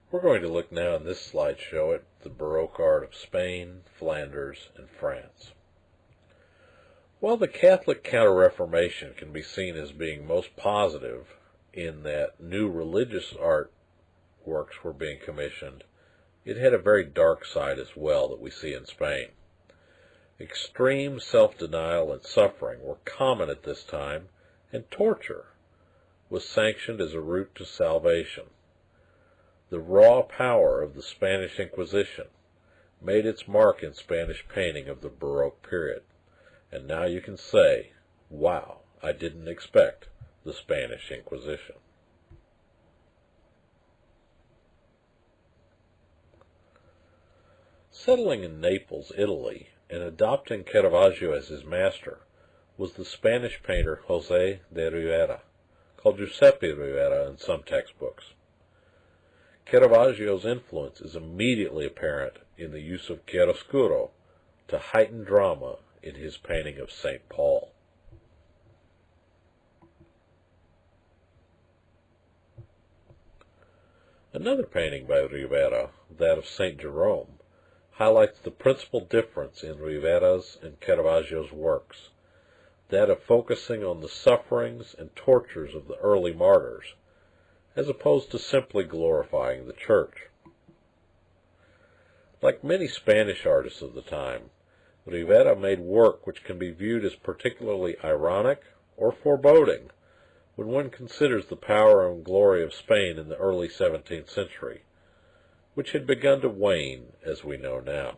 We're going to look now in this slideshow at the Baroque art of Spain, Flanders, and France. While the Catholic Counter-Reformation can be seen as being most positive in that new religious art works were being commissioned, it had a very dark side as well that we see in Spain. Extreme self-denial and suffering were common at this time, and torture was sanctioned as a route to salvation. The raw power of the Spanish Inquisition made its mark in Spanish painting of the Baroque period, and now you can say, wow, I didn't expect the Spanish Inquisition. Settling in Naples, Italy, and adopting Caravaggio as his master was the Spanish painter José de Rivera, called Giuseppe Rivera in some textbooks. Caravaggio's influence is immediately apparent in the use of chiaroscuro to heighten drama in his painting of St. Paul. Another painting by Rivera, that of St. Jerome, highlights the principal difference in Rivera's and Caravaggio's works, that of focusing on the sufferings and tortures of the early martyrs, as opposed to simply glorifying the church. Like many Spanish artists of the time, Rivera made work which can be viewed as particularly ironic or foreboding when one considers the power and glory of Spain in the early 17th century, which had begun to wane, as we know now.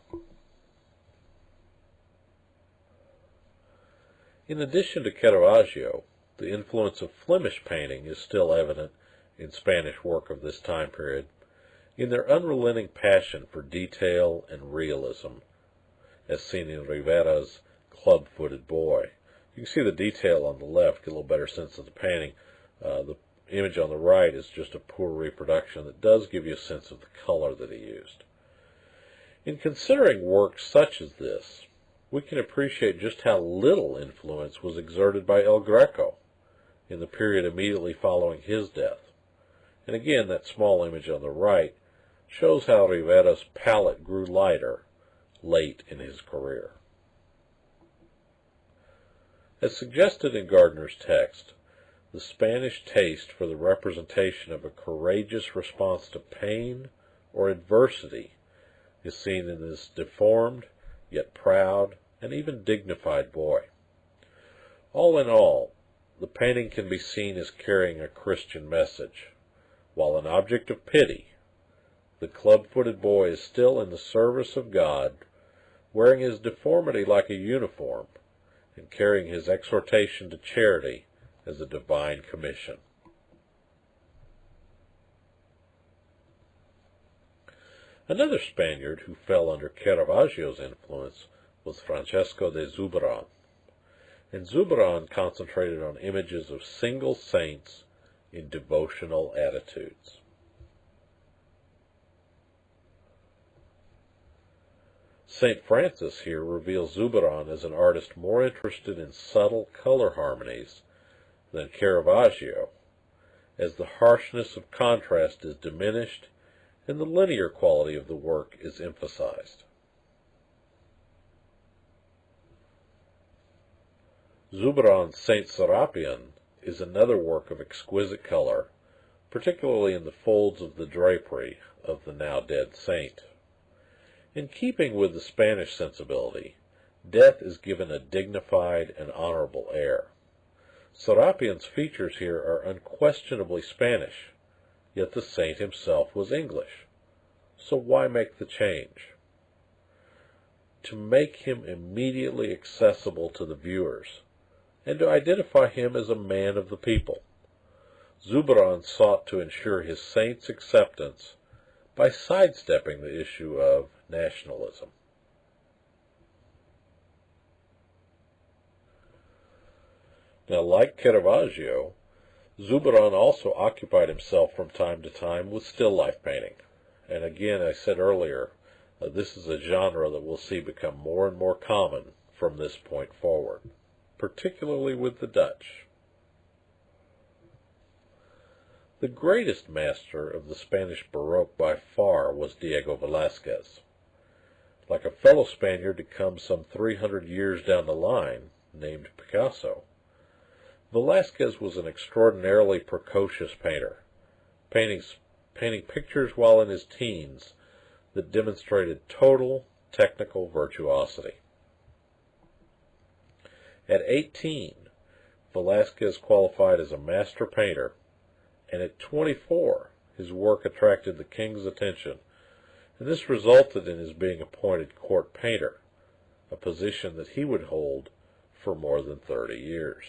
In addition to Caravaggio, the influence of Flemish painting is still evident in Spanish work of this time period, in their unrelenting passion for detail and realism, as seen in Rivera's Club-Footed Boy. You can see the detail on the left, get a little better sense of the painting. The image on the right is just a poor reproduction that does give you a sense of the color that he used. In considering works such as this, we can appreciate just how little influence was exerted by El Greco in the period immediately following his death. And again, that small image on the right shows how Rivera's palette grew lighter late in his career. As suggested in Gardner's text, the Spanish taste for the representation of a courageous response to pain or adversity is seen in this deformed, yet proud, and even dignified boy. All in all, the painting can be seen as carrying a Christian message. While an object of pity, the club-footed boy is still in the service of God, wearing his deformity like a uniform, and carrying his exhortation to charity as a divine commission. Another Spaniard who fell under Caravaggio's influence was Francesco de Zuberon, and Zuberon concentrated on images of single saints in devotional attitudes. St. Francis here reveals Zuberon as an artist more interested in subtle color harmonies than Caravaggio, as the harshness of contrast is diminished and the linear quality of the work is emphasized. Zuberon's Saint Serapion is another work of exquisite color, particularly in the folds of the drapery of the now dead saint. In keeping with the Spanish sensibility, death is given a dignified and honorable air. Serapion's features here are unquestionably Spanish, yet the saint himself was English. So why make the change? To make him immediately accessible to the viewers, and to identify him as a man of the people. Zuberon sought to ensure his saint's acceptance by sidestepping the issue of nationalism. Now, like Caravaggio, Zuberon also occupied himself from time to time with still life painting. And again, I said earlier, this is a genre that we'll see become more and more common from this point forward, particularly with the Dutch. The greatest master of the Spanish Baroque by far was Diego Velázquez. Like a fellow Spaniard to come some 300 years down the line, named Picasso, Velázquez was an extraordinarily precocious painter, painting pictures while in his teens that demonstrated total technical virtuosity. At 18, Velázquez qualified as a master painter, and at 24, his work attracted the king's attention, and this resulted in his being appointed court painter, a position that he would hold for more than 30 years.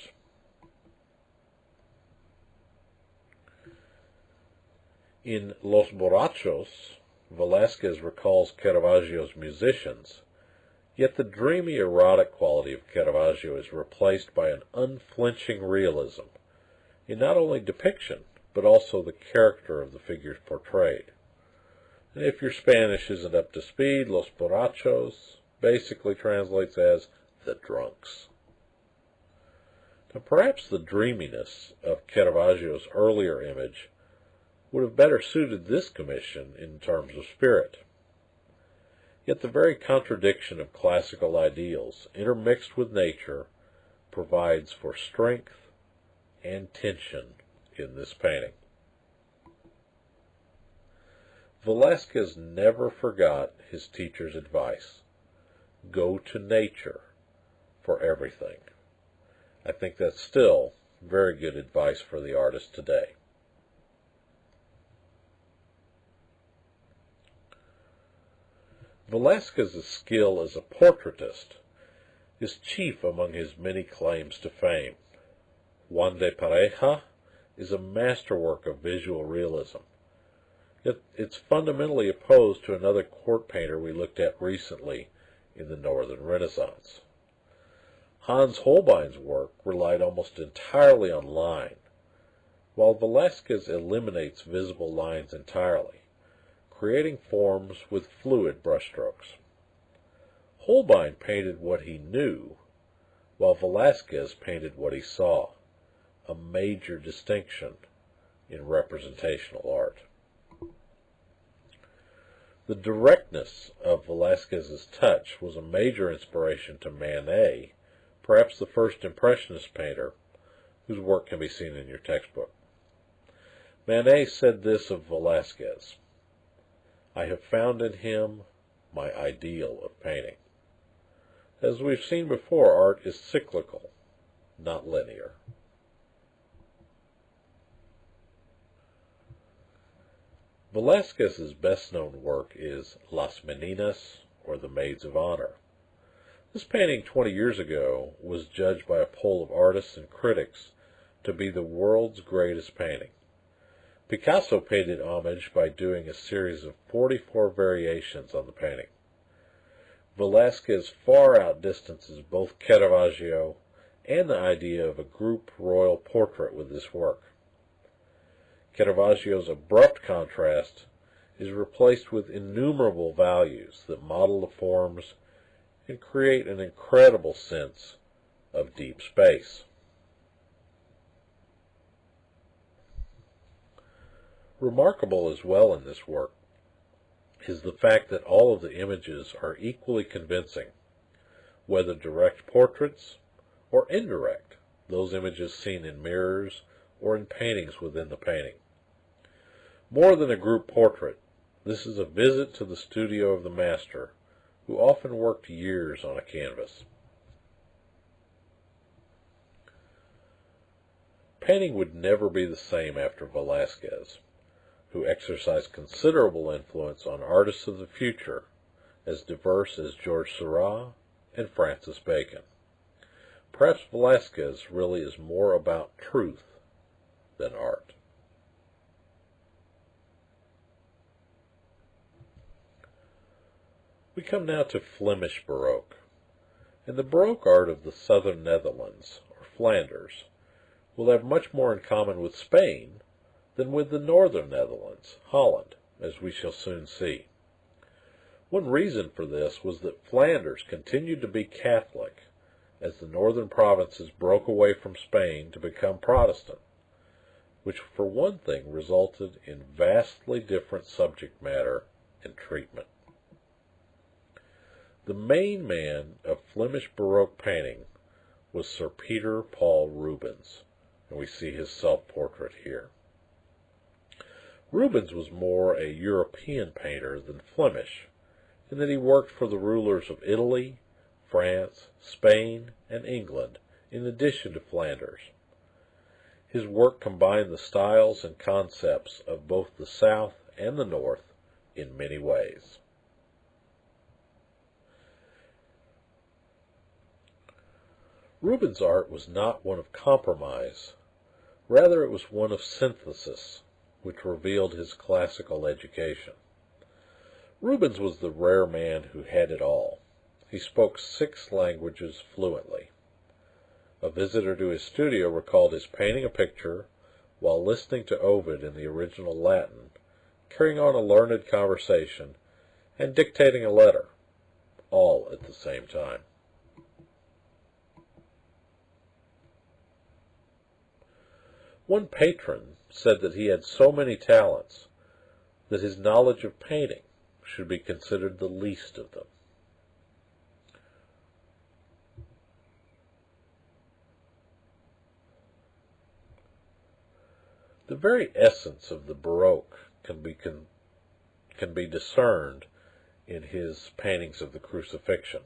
In Los Borrachos, Velázquez recalls Caravaggio's musicians, yet the dreamy erotic quality of Caravaggio is replaced by an unflinching realism in not only depiction, but also the character of the figures portrayed. And if your Spanish isn't up to speed, Los Borrachos basically translates as the drunks. Now perhaps the dreaminess of Caravaggio's earlier image would have better suited this commission in terms of spirit. Yet the very contradiction of classical ideals intermixed with nature provides for strength and tension in this painting. Velázquez never forgot his teacher's advice: go to nature for everything. I think that's still very good advice for the artist today. Velázquez's skill as a portraitist is chief among his many claims to fame. Juan de Pareja is a masterwork of visual realism. Yet it's fundamentally opposed to another court painter we looked at recently in the Northern Renaissance. Hans Holbein's work relied almost entirely on line, while Velázquez eliminates visible lines entirely, creating forms with fluid brushstrokes. Holbein painted what he knew, while Velázquez painted what he saw, a major distinction in representational art. The directness of Velázquez's touch was a major inspiration to Manet, perhaps the first Impressionist painter, whose work can be seen in your textbook. Manet said this of Velázquez: I have found in him my ideal of painting. As we've seen before, art is cyclical, not linear. Velázquez's best-known work is Las Meninas, or The Maids of Honor. This painting 20 years ago was judged by a poll of artists and critics to be the world's greatest painting. Picasso paid it homage by doing a series of 44 variations on the painting. Velázquez far outdistances both Caravaggio and the idea of a group royal portrait with this work. Caravaggio's abrupt contrast is replaced with innumerable values that model the forms and create an incredible sense of deep space. Remarkable as well in this work is the fact that all of the images are equally convincing, whether direct portraits or indirect, those images seen in mirrors or in paintings within the painting. More than a group portrait, this is a visit to the studio of the master, who often worked years on a canvas. Painting would never be the same after Velázquez, who exercised considerable influence on artists of the future as diverse as George Seurat and Francis Bacon. Perhaps Velázquez really is more about truth than art. We come now to Flemish Baroque, and the Baroque art of the southern Netherlands, or Flanders, will have much more in common with Spain than with the northern Netherlands, Holland, as we shall soon see. One reason for this was that Flanders continued to be Catholic as the northern provinces broke away from Spain to become Protestant. which for one thing resulted in vastly different subject matter and treatment. The main man of Flemish Baroque painting was Sir Peter Paul Rubens, and we see his self-portrait here. Rubens was more a European painter than Flemish, in that he worked for the rulers of Italy, France, Spain, and England, in addition to Flanders. His work combined the styles and concepts of both the South and the North in many ways. Rubens' art was not one of compromise, rather it was one of synthesis, which revealed his classical education. Rubens was the rare man who had it all. He spoke 6 languages fluently. A visitor to his studio recalled his painting a picture while listening to Ovid in the original Latin, carrying on a learned conversation, and dictating a letter, all at the same time. One patron said that he had so many talents that his knowledge of painting should be considered the least of them. The very essence of the Baroque can be discerned in his paintings of the Crucifixion.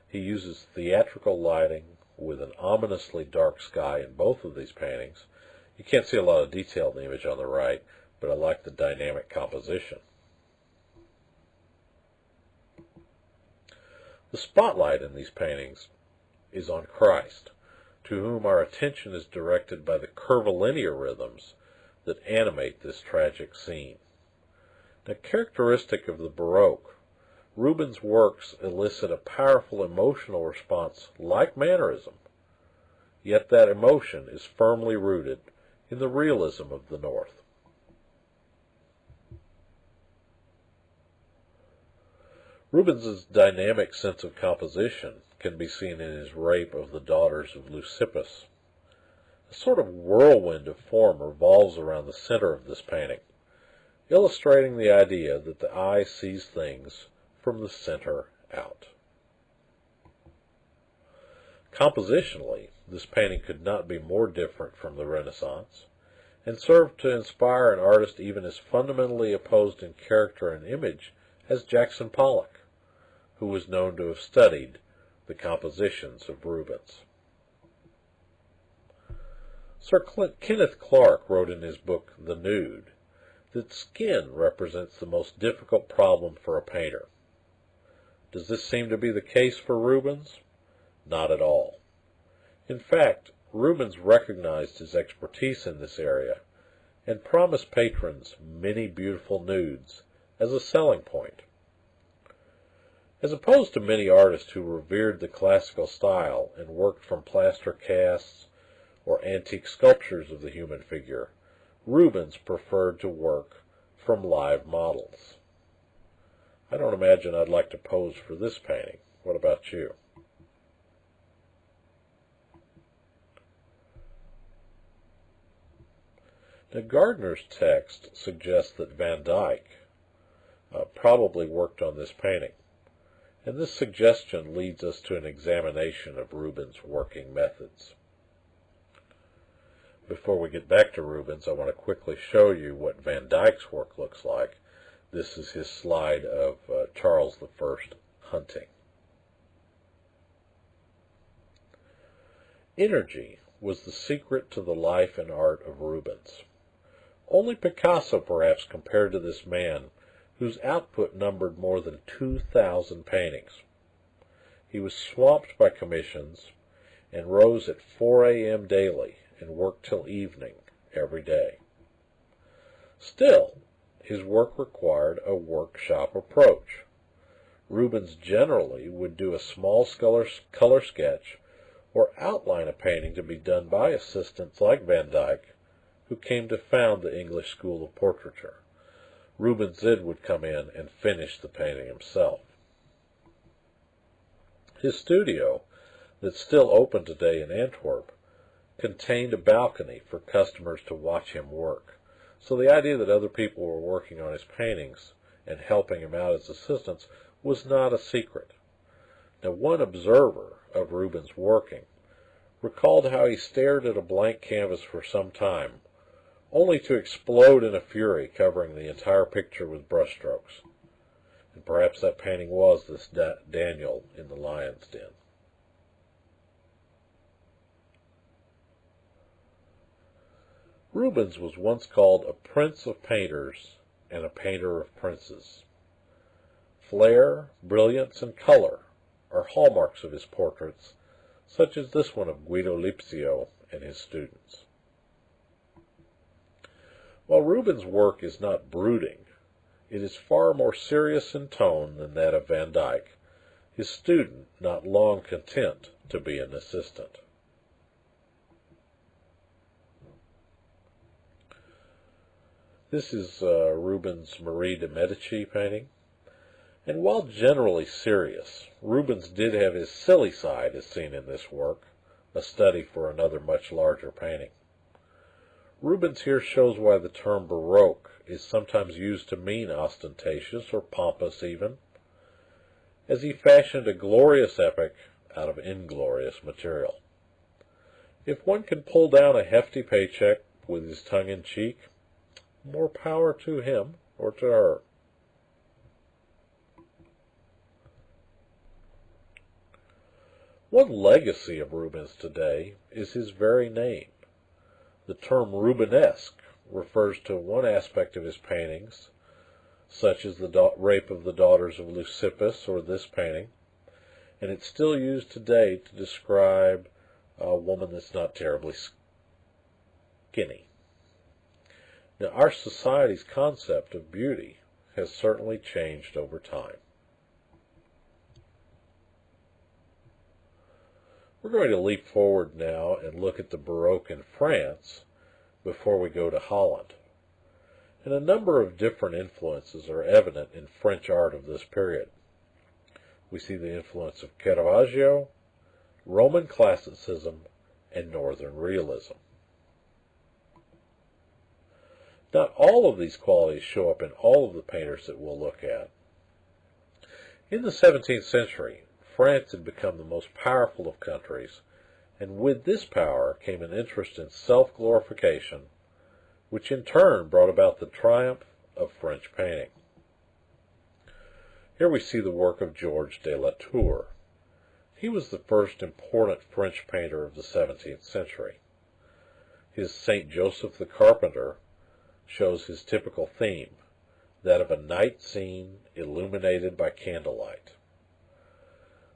He uses theatrical lighting with an ominously dark sky in both of these paintings. You can't see a lot of detail in the image on the right, but I like the dynamic composition. The spotlight in these paintings is on Christ, to whom our attention is directed by the curvilinear rhythms that animate this tragic scene. Now, characteristic of the Baroque, Rubens' works elicit a powerful emotional response like mannerism, yet that emotion is firmly rooted in the realism of the North. Rubens' dynamic sense of composition can be seen in his Rape of the Daughters of Leucippus. A sort of whirlwind of form revolves around the center of this painting, illustrating the idea that the eye sees things from the center out. Compositionally, this painting could not be more different from the Renaissance, and served to inspire an artist even as fundamentally opposed in character and image as Jackson Pollock, who was known to have studied the compositions of Rubens. Sir Kenneth Clark wrote in his book, The Nude, that skin represents the most difficult problem for a painter. Does this seem to be the case for Rubens? Not at all. In fact, Rubens recognized his expertise in this area and promised patrons many beautiful nudes as a selling point. As opposed to many artists who revered the classical style and worked from plaster casts or antique sculptures of the human figure, Rubens preferred to work from live models. I don't imagine I'd like to pose for this painting. What about you? Now, Gardner's text suggests that Van Dyck probably worked on this painting, and this suggestion leads us to an examination of Rubens' working methods. Before we get back to Rubens, I want to quickly show you what Van Dyck's work looks like. This is his slide of Charles I hunting. Energy was the secret to the life and art of Rubens. Only Picasso perhaps compared to this man, whose output numbered more than 2,000 paintings. He was swamped by commissions and rose at 4 a.m. daily and worked till evening every day. Still, his work required a workshop approach. Rubens generally would do a small color sketch or outline a painting to be done by assistants like Van Dyck, who came to found the English school of portraiture. Rubens would come in and finish the painting himself. His studio, that's still open today in Antwerp, contained a balcony for customers to watch him work. So the idea that other people were working on his paintings and helping him out as assistants was not a secret. Now, one observer of Rubens' working recalled how he stared at a blank canvas for some time, only to explode in a fury, covering the entire picture with brushstrokes. And perhaps that painting was this Daniel in the lion's den. Rubens was once called a prince of painters and a painter of princes. Flair, brilliance, and color are hallmarks of his portraits, such as this one of Guido Lipsio and his students. While Rubens' work is not brooding, it is far more serious in tone than that of Van Dyck, his student not long content to be an assistant. This is Rubens' Marie de' Medici painting. And while generally serious, Rubens did have his silly side as seen in this work, a study for another much larger painting. Rubens here shows why the term Baroque is sometimes used to mean ostentatious or pompous even, as he fashioned a glorious epic out of inglorious material. If one can pull down a hefty paycheck with his tongue in cheek, more power to him or to her. One legacy of Rubens today is his very name. The term Rubenesque refers to one aspect of his paintings, such as the rape of the daughters of Leucippus or this painting, and it's still used today to describe a woman that's not terribly skinny. Now, our society's concept of beauty has certainly changed over time. We're going to leap forward now and look at the Baroque in France before we go to Holland. And a number of different influences are evident in French art of this period. We see the influence of Caravaggio, Roman classicism, and Northern realism. Not all of these qualities show up in all of the painters that we'll look at. In the 17th century, France had become the most powerful of countries, and with this power came an interest in self-glorification, which in turn brought about the triumph of French painting. Here we see the work of Georges de la Tour. He was the first important French painter of the 17th century. His Saint Joseph the Carpenter shows his typical theme, that of a night scene illuminated by candlelight.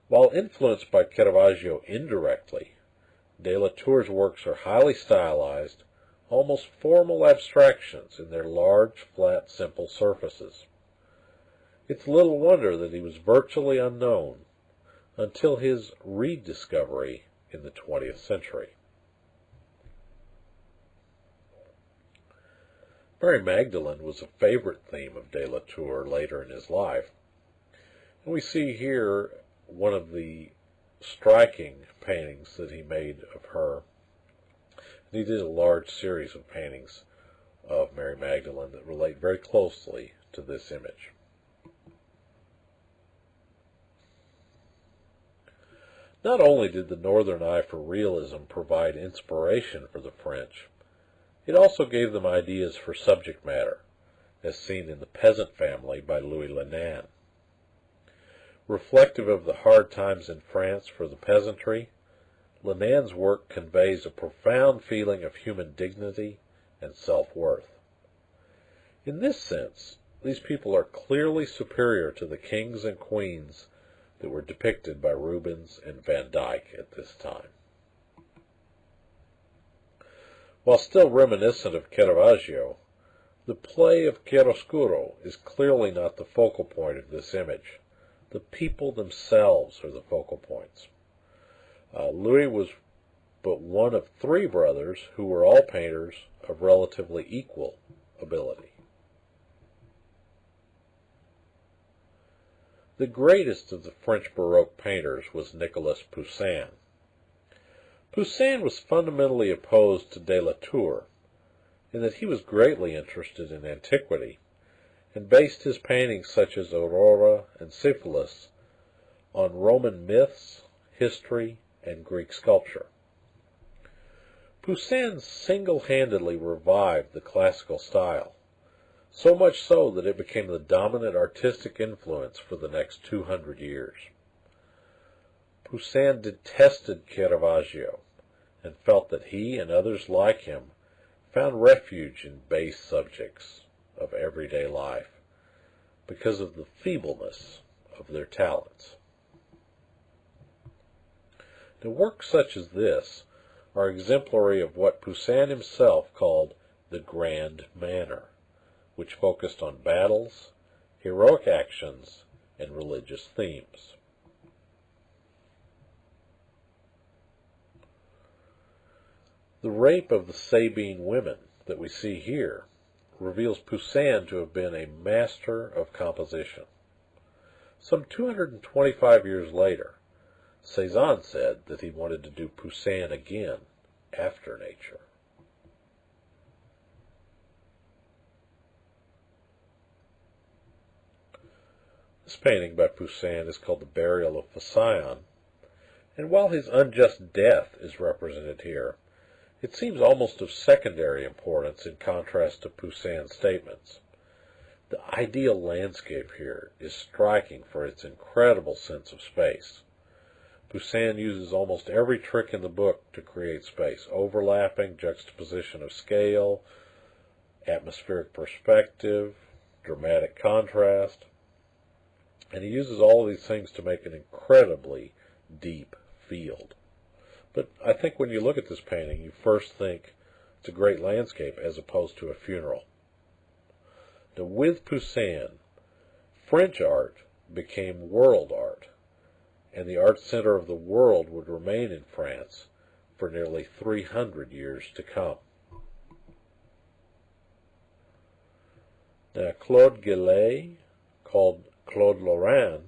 While influenced by Caravaggio indirectly, de la Tour's works are highly stylized, almost formal abstractions in their large, flat, simple surfaces. It's little wonder that he was virtually unknown until his rediscovery in the 20th century. Mary Magdalene was a favorite theme of de la Tour later in his life. And we see here one of the striking paintings that he made of her. And he did a large series of paintings of Mary Magdalene that relate very closely to this image. Not only did the Northern eye for realism provide inspiration for the French, it also gave them ideas for subject matter, as seen in The Peasant Family by Louis Lenain. Reflective of the hard times in France for the peasantry, Lenain's work conveys a profound feeling of human dignity and self-worth. In this sense, these people are clearly superior to the kings and queens that were depicted by Rubens and Van Dyck at this time. While still reminiscent of Caravaggio, the play of chiaroscuro is clearly not the focal point of this image. The people themselves are the focal points. Louis was but one of three brothers who were all painters of relatively equal ability. The greatest of the French Baroque painters was Nicolas Poussin. Poussin was fundamentally opposed to de la Tour, in that he was greatly interested in antiquity, and based his paintings such as Aurora and Syphilis on Roman myths, history, and Greek sculpture. Poussin single-handedly revived the classical style, so much so that it became the dominant artistic influence for the next 200 years. Poussin detested Caravaggio, and felt that he and others like him found refuge in base subjects of everyday life because of the feebleness of their talents. Now, works such as this are exemplary of what Poussin himself called the grand manner, which focused on battles, heroic actions, and religious themes. The rape of the Sabine women that we see here reveals Poussin to have been a master of composition. Some 225 years later, Cézanne said that he wanted to do Poussin again after nature. This painting by Poussin is called The Burial of Phocion, and while his unjust death is represented here, it seems almost of secondary importance in contrast to Poussin's statements. The ideal landscape here is striking for its incredible sense of space. Poussin uses almost every trick in the book to create space: overlapping, juxtaposition of scale, atmospheric perspective, dramatic contrast, and he uses all of these things to make an incredibly deep field. But I think when you look at this painting, you first think it's a great landscape as opposed to a funeral. Now, with Poussin, French art became world art, and the art center of the world would remain in France for nearly 300 years to come. Now, Claude Gillet, called Claude Lorrain,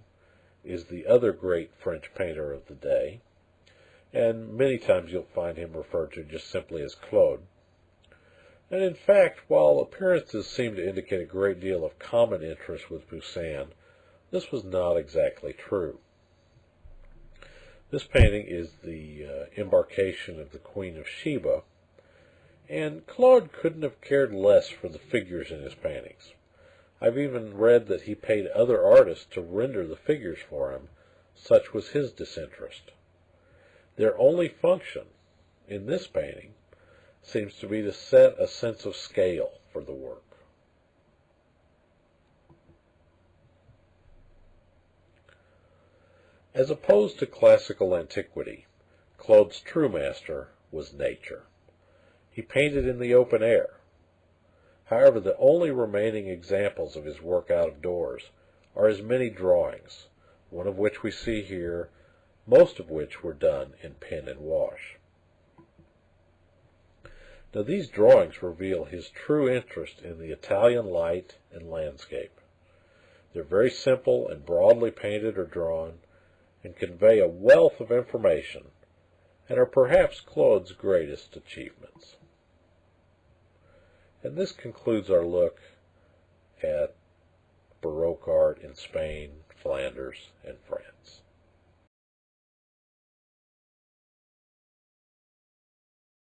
is the other great French painter of the day, and many times you'll find him referred to just simply as Claude. And in fact, while appearances seem to indicate a great deal of common interest with Poussin, this was not exactly true. This painting is the embarkation of the Queen of Sheba, and Claude couldn't have cared less for the figures in his paintings. I've even read that he paid other artists to render the figures for him. Such was his disinterest. Their only function in this painting seems to be to set a sense of scale for the work. As opposed to classical antiquity, Claude's true master was nature. He painted in the open air. However, the only remaining examples of his work out of doors are his many drawings, one of which we see here, most of which were done in pen and wash. Now, these drawings reveal his true interest in the Italian light and landscape. They're very simple and broadly painted or drawn, and convey a wealth of information, and are perhaps Claude's greatest achievements. And this concludes our look at Baroque art in Spain, Flanders, and France.